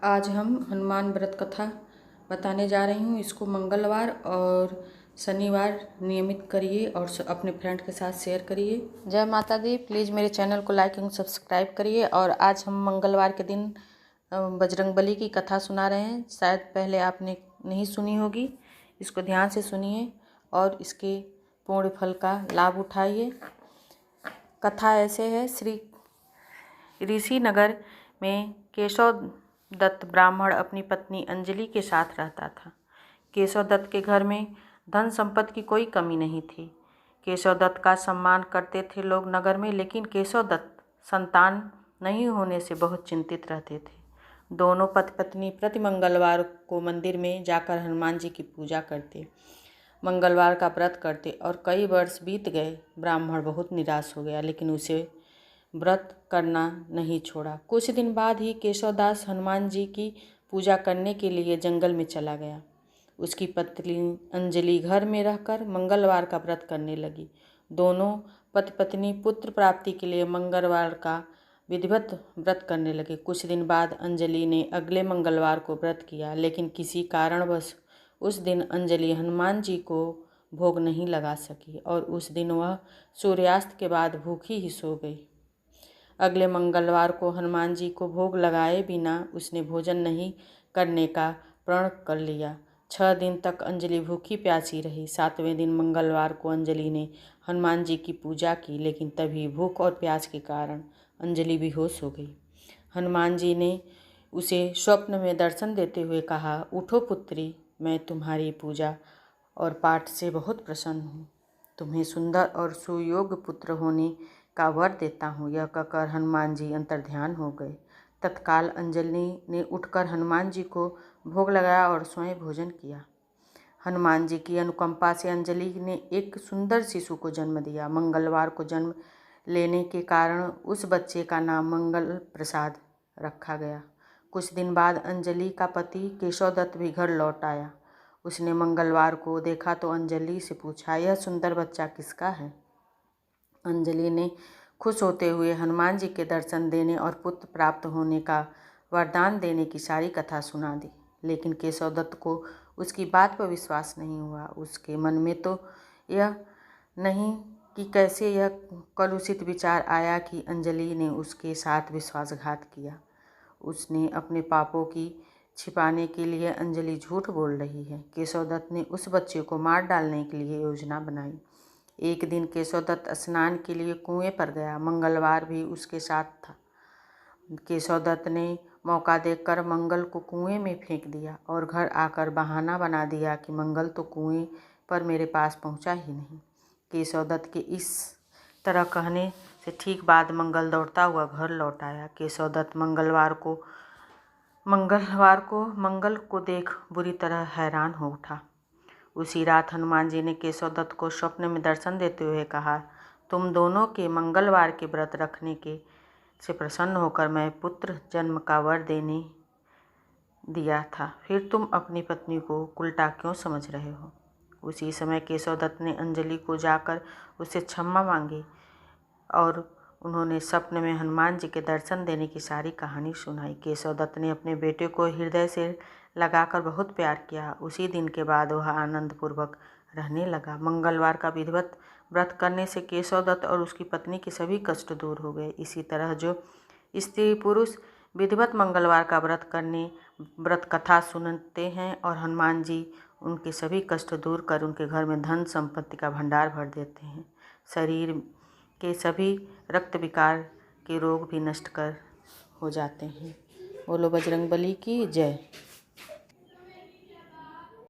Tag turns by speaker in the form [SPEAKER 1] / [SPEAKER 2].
[SPEAKER 1] आज हम हनुमान व्रत कथा बताने जा रही हूँ। इसको मंगलवार और शनिवार नियमित करिए और अपने फ्रेंड के साथ शेयर करिए। जय माता दी। प्लीज़ मेरे चैनल को लाइक एवं सब्सक्राइब करिए। और आज हम मंगलवार के दिन बजरंगबली की कथा सुना रहे हैं। शायद पहले आपने नहीं सुनी होगी, इसको ध्यान से सुनिए और इसके पूर्ण फल का लाभ उठाइए। कथा ऐसे है। श्री ऋषि नगर में केशव दत्त ब्राह्मण अपनी पत्नी अंजलि के साथ रहता था। केशव दत्त के घर में धन संपत्ति की कोई कमी नहीं थी। केशव दत्त का सम्मान करते थे लोग नगर में, लेकिन केशव दत्त संतान नहीं होने से बहुत चिंतित रहते थे। दोनों पति पत्नी प्रति मंगलवार को मंदिर में जाकर हनुमान जी की पूजा करते, मंगलवार का व्रत करते और कई वर्ष बीत गए। ब्राह्मण बहुत निराश हो गया, लेकिन उसे व्रत करना नहीं छोड़ा। कुछ दिन बाद ही केशवदास हनुमान जी की पूजा करने के लिए जंगल में चला गया। उसकी पत्नी अंजलि घर में रहकर मंगलवार का व्रत करने लगी। दोनों पति पत्नी पुत्र प्राप्ति के लिए मंगलवार का विधिवत व्रत करने लगे। कुछ दिन बाद अंजलि ने अगले मंगलवार को व्रत किया, लेकिन किसी कारणवश उस दिन अंजलि हनुमान जी को भोग नहीं लगा सकी और उस दिन वह सूर्यास्त के बाद भूखी ही सो गई। अगले मंगलवार को हनुमान जी को भोग लगाए बिना उसने भोजन नहीं करने का प्रण कर लिया। 6 दिन तक अंजलि भूखी प्यासी रही। 7वें दिन मंगलवार को अंजलि ने हनुमान जी की पूजा की, लेकिन तभी भूख और प्यास के कारण अंजलि बेहोश हो गई। हनुमान जी ने उसे स्वप्न में दर्शन देते हुए कहा, उठो पुत्री, मैं तुम्हारी पूजा और पाठ से बहुत प्रसन्न हूँ। तुम्हें सुंदर और सुयोग्य पुत्र होने का वर देता हूँ। यह कहकर हनुमान जी अंतर्ध्यान हो गए। तत्काल अंजलि ने उठकर हनुमान जी को भोग लगाया और स्वयं भोजन किया। हनुमान जी की अनुकंपा से अंजलि ने एक सुंदर शिशु को जन्म दिया। मंगलवार को जन्म लेने के कारण उस बच्चे का नाम मंगल प्रसाद रखा गया। कुछ दिन बाद अंजलि का पति केशव दत्त भी घर लौट आया। उसने मंगलवार को देखा तो अंजलि से पूछा, यह सुंदर बच्चा किसका है? अंजलि ने खुश होते हुए हनुमान जी के दर्शन देने और पुत्र प्राप्त होने का वरदान देने की सारी कथा सुना दी। लेकिन केशव दत्त को उसकी बात पर विश्वास नहीं हुआ। उसके मन में तो यह नहीं कि कैसे यह कलुषित विचार आया कि अंजलि ने उसके साथ विश्वासघात किया। उसने अपने पापों की छिपाने के लिए अंजलि झूठ बोल रही है। केशव दत्त ने उस बच्चे को मार डालने के लिए योजना बनाई। एक दिन केशव दत्त स्नान के लिए कुएं पर गया। मंगलवार भी उसके साथ था। केशव दत्त ने मौका देखकर मंगल को कुएं में फेंक दिया और घर आकर बहाना बना दिया कि मंगल तो कुएं पर मेरे पास पहुंचा ही नहीं। केशव दत्त के इस तरह कहने से ठीक बाद मंगल दौड़ता हुआ घर लौट आया। केशव दत्त मंगल को देख बुरी तरह हैरान हो उठा। उसी रात हनुमान जी ने केशव दत्त को स्वप्न में दर्शन देते हुए कहा, तुम दोनों के मंगलवार के व्रत रखने के से प्रसन्न होकर मैं पुत्र जन्म का वर देने दिया था, फिर तुम अपनी पत्नी को उल्टा क्यों समझ रहे हो? उसी समय केशव दत्त ने अंजलि को जाकर उससे क्षमा मांगी और उन्होंने स्वप्न में हनुमान जी के दर्शन देने की सारी कहानी सुनाई। केशव दत्त ने अपने बेटे को हृदय से लगाकर बहुत प्यार किया। उसी दिन के बाद वह आनंदपूर्वक रहने लगा। मंगलवार का विधिवत व्रत करने से केशव दत्त और उसकी पत्नी के सभी कष्ट दूर हो गए। इसी तरह जो स्त्री पुरुष विधिवत मंगलवार का व्रत कथा सुनते हैं और हनुमान जी उनके सभी कष्ट दूर कर उनके घर में धन संपत्ति का भंडार भर देते हैं। शरीर के सभी रक्त विकार के रोग भी नष्ट कर हो जाते हैं। बोलो बजरंगबली की जय।